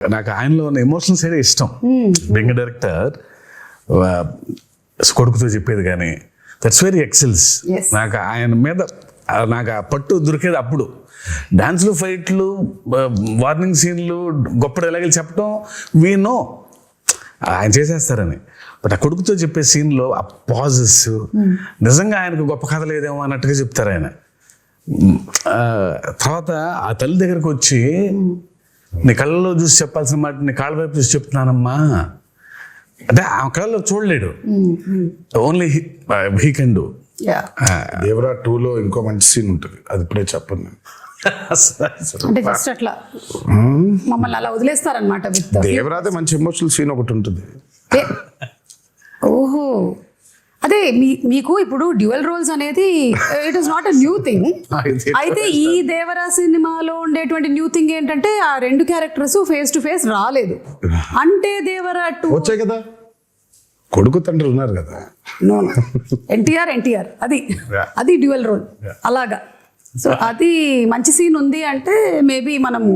నాకు ఆయనలో ఉన్న ఎమోషనల్ సైడ్ ఇష్టం. బెంగ డైరెక్టర్ కొడుకుతో చెప్పేది కానీ దట్స్ వెరీ ఎక్సెల్స్. నాకు ఆయన మీద నాకు ఆ పట్టు దొరికేది అప్పుడు. డాన్స్లు, ఫైట్లు, వార్నింగ్ సీన్లు, గొప్ప డైలాగులు చెప్పడం వీ నో ఆయన చేసేస్తారని. బట్ ఆ కొడుకుతో చెప్పే సీన్లో ఆ పాజెస్ నిజంగా ఆయనకు గొప్ప కథ లేదేమో అన్నట్టుగా చెప్తారు ఆయన. తర్వాత ఆ తల్లి దగ్గరకు వచ్చి నీ కళ్ళలో చూసి చెప్పాల్సిన మాట నీ కాళ్ళ వైపు చూసి చెప్తున్నానమ్మా అంటే ఆ కళ్ళలో చూడలేడు. Only he can do. Devara 2లో ఇంకో మంచి సీన్ ఉంటుంది, అది ఇప్పుడే చెప్పను నేను. అంటే జస్ట్ అట్లా మమ్మల్ని అలా వదిలేస్తారనమాట. దేవరాదే మంచి ఎమోషనల్ సీన్ ఒకటి ఉంటుంది. ఓహో, అదే మీకు ఇప్పుడు డ్యూయల్ రోల్స్ అనేది it is not a new thing. అయితే ఈ దేవరా సినిమాలో ఉండేటువంటి న్యూ థింగ్ ఏంటంటే ఆ రెండు క్యారెక్టర్స్ ఫేస్ టు ఫేస్ రాలేదు. అంటే దేవరా 2 వచ్చాయి కదా, కొడుకు తండ్రి ఉన్నారు కదా. నో ఎన్టీఆర్ అది డ్యూయల్ రోల్ అలాగా. సో అది మంచి సీన్ ఉంది అంటే మేబీ మనము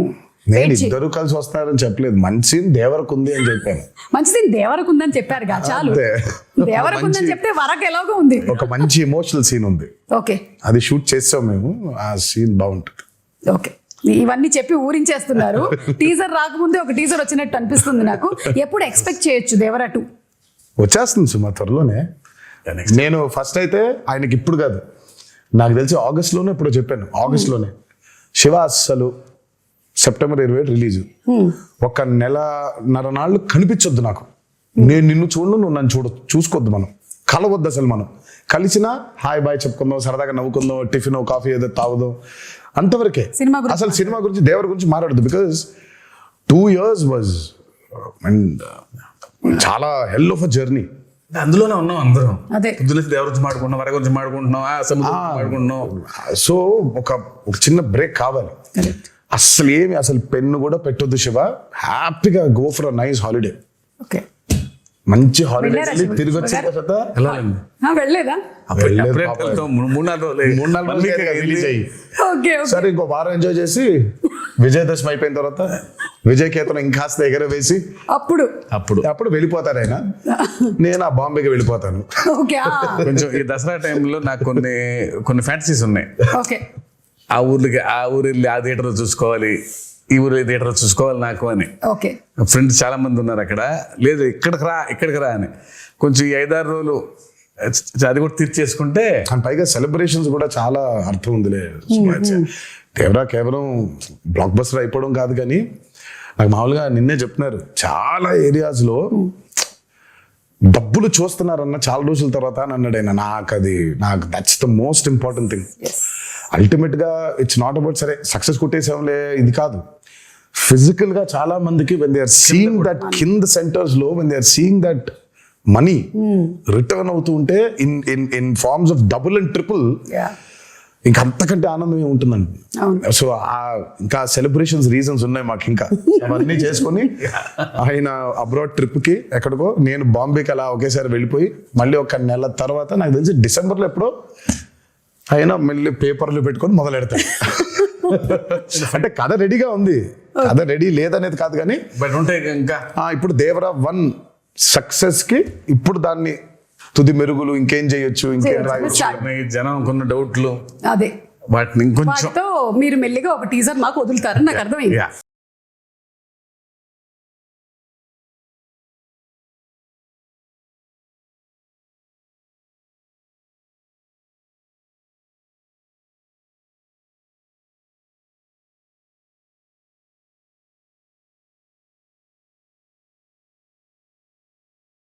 నేను ఇద్దరు కలిసి వస్తున్నారని చెప్పలేదు, మంచి సీన్ దేవరకు ఉంది అని చెప్పాను. మంచి సీన్ దేవరకు ఉందని చెప్పారు కదా, చాలు. దేవరకు ఉందని చెప్తే వరకు ఎలాగో ఉంది, ఒక మంచి ఎమోషనల్ సీన్ ఉంది. ఓకే, అది షూట్ చేస్తాం మేము, ఆ సీన్ బాగుంటుంది. ఓకే, ఇవన్నీ చెప్పి ఊరించేస్తున్నారు. టీజర్ రాకముందే ఒక టీజర్ వచ్చినట్టు అనిపిస్తుంది నాకు. ఎప్పుడు ఎక్స్పెక్ట్ చేయొచ్చు దేవరా 2? వచ్చేస్తుంది సుమా, త్వరలోనే. నేను ఫస్ట్ అయితే ఆయనకి ఇప్పుడు కాదు, నాకు తెలిసి ఆగస్ట్లోనే ఇప్పుడు చెప్పాను, ఆగస్ట్లోనే శివ అస్సలు సెప్టెంబర్ 27 రిలీజ్. ఒక నెలన్నర నాళ్ళు కనిపించొద్దు నాకు, నేను నిన్ను చూడను, నువ్వు నన్ను చూసుకోవద్దు, మనం కలవద్దు అసలు. మనం కలిసినా హాయ్ బాయ్ చెప్పుకుందాం, సరదాగా నవ్వుకుందాం, టిఫిన్ కాఫీ ఏదో తాగుదాం, అంతవరకే. అసలు సినిమా గురించి దేవర గురించి మాట్లాడదు. బికాజ్ 2 years వాజ్ చాలా హెల్ ఆఫ్ అ జర్నీ. అందులోనే ఉన్నాం అందరం. పొద్దున దేవర గురించి మాడుకుంటున్నాం, వర గురించి మాడుకుంటున్నాం, మాడుకుంటున్నాం. సో ఒక చిన్న బ్రేక్ కావాలి. అసలు పెన్ను కూడా పెట్టొద్దు శివ, హ్యాపీగా go for a nice holiday. Okay, మంచి హాలిడే తిరిగి వచ్చే వెళ్ళలేదా? సరే, ఇంకో వారం ఎంజాయ్ చేసి విజయదశమి అయిపోయిన తర్వాత విజయ్ కేతనం ఇంకాస్త ఎగరవేసి అప్పుడు వెళ్ళిపోతారు ఆయన. నేను ఆ బాంబేకి వెళ్ళిపోతాను. కొంచెం ఈ దసరా టైంలో నాకు కొన్ని ఫ్యాంటసీస్ ఉన్నాయి. ఆ ఊరు వెళ్ళి ఆ థియేటర్ చూసుకోవాలి, ఈ ఊరు థియేటర్ చూసుకోవాలి నాకు అని. ఫ్రెండ్స్ చాలా మంది ఉన్నారు అక్కడ. లేదు ఇక్కడికి రా అని. కొంచెం ఈ 5-6 రోజులు అది కూడా తీర్చేసుకుంటే, పైగా సెలబ్రేషన్స్ కూడా చాలా అర్థం ఉందిలే. దేవరా కేవలం బ్లాక్ బస్టర్ అయిపోవడం కాదు, కానీ నాకు మామూలుగా నిన్నే చెప్తున్నారు, చాలా ఏరియాస్లో డబ్బులు చూస్తున్నారన్న చాలా రోజుల తర్వాత అని అన్నాడు ఆయన. నాకు that's the most important thing. Ultimate గా ఇట్స్ నాట్ అబౌట్ సరే సక్సెస్ కొట్టేసాంలే, ఇది కాదు. ఫిజికల్ గా చాలా మందికి when they are seeing that కింద సెంటర్స్ లో, when they are seeing that money return అవుతూ ఉంటే in forms of double and triple, ఇంకా అంతకంటే ఆనందం ఏముంటుందండి. సో ఇంకా సెలబ్రేషన్స్ రీజన్స్ ఉన్నాయి మాకు. ఇంకా అవన్నీ చేసుకొని ఆయన అబ్రాడ్ ట్రిప్ కి ఎక్కడికో, నేను బాంబేకి అలా ఒకేసారి వెళ్ళిపోయి మళ్ళీ ఒక నెల తర్వాత నాకు తెలిసి డిసెంబర్లో ఎప్పుడో అయినా మళ్ళీ పేపర్లు పెట్టుకొని మొదలెడతాడు. అంటే కథ రెడీగా ఉంది, కథ రెడీ లేదనేది కాదు, కానీ ఇంకా ఇప్పుడు దేవరా 1 సక్సెస్ కి ఇప్పుడు దాన్ని తుది మెరుగులు ఇంకేం చేయొచ్చు, ఇంకేం రాయొచ్చు, జనం కొన్న డౌట్లు అదే వాటిని ఇంకొంచెం మీరు మెల్లిగా ఒక టీజర్ మాకు వదులుతారని నాకు అర్థమైంది.